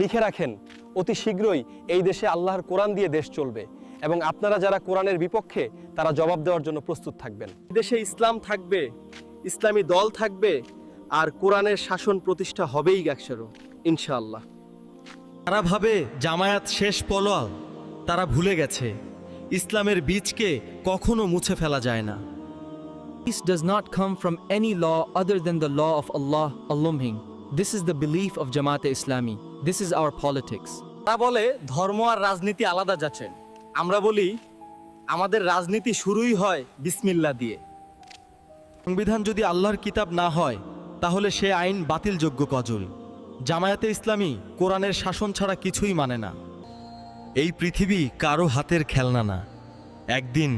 লিখে রাখেন, অতি শীঘ্রই এই দেশে আল্লাহর কোরআন দিয়ে দেশ চলবে এবং আপনারা যারা কোরআনের বিপক্ষে তারা জবাব দেওয়ার জন্য প্রস্তুত থাকবেন। দেশে ইসলাম থাকবে, ইসলামী দল থাকবে, আর কোরআনের শাসন প্রতিষ্ঠা হবেই একশোরও ইনশাআল্লাহ। তারা ভাবে জামায়াত শেষ পলোয়াল, তারা ভুলে গেছে ইসলামের বীজকে কখনো মুছে ফেলা যায় না। Peace does not come from any law other than the law of Allah alone. This is the belief of Jamaat-e-Islami. This is our politics. তারা বলে ধর্ম আর রাজনীতি আলাদা যাচ্ছেন, আমরা বলি আমাদের রাজনীতি শুরুই হয় বিসমিল্লাহ দিয়ে। সংবিধান যদি আল্লাহর কিতাব না হয় তাহলে সে আইন বাতিলযোগ্য কজল। জামায়াতে ইসলামী কোরআনের শাসন ছাড়া কিছুই মানে না। এই পৃথিবী কারো হাতের খেলনা না, একদিন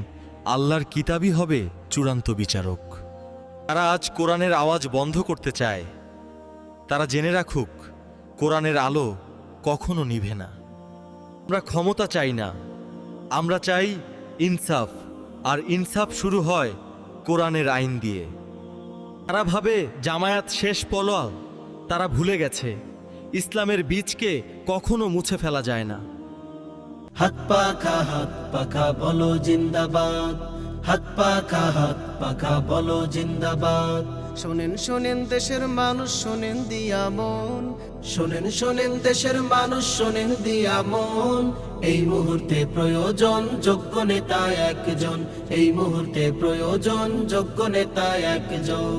আল্লাহর কিতাবই হবে চূড়ান্ত বিচারক। তারা আজ কোরআনের আওয়াজ বন্ধ করতে চায়, তারা জেনে রাখুক কোরআনের আলো কখনো নিভে না। আমরা ক্ষমতা চাই না, আমরা চাই ইনসাফ, আর ইনসাফ শুরু হয় কোরআনের আইন দিয়ে। তারা ভাবে জামায়াত শেষ পলোয়াল, তারা ভুলে গেছে ইসলামের বীজকে কখনো মুছে ফেলা যায় না। হাত পাখা বলো জিন্দাবাদ, হাত পাখা বলো জিন্দাবাদ। শোনেন শোনেন দেশের মানুষ, শোনেন দিয়া মন, শোনেন দেশের মানুষ, শোনেন দিয়া মন। এই মুহূর্তে প্রয়োজন যোগ্য নেতা একজন, এই মুহূর্তে প্রয়োজন যোগ্য নেতা একজন।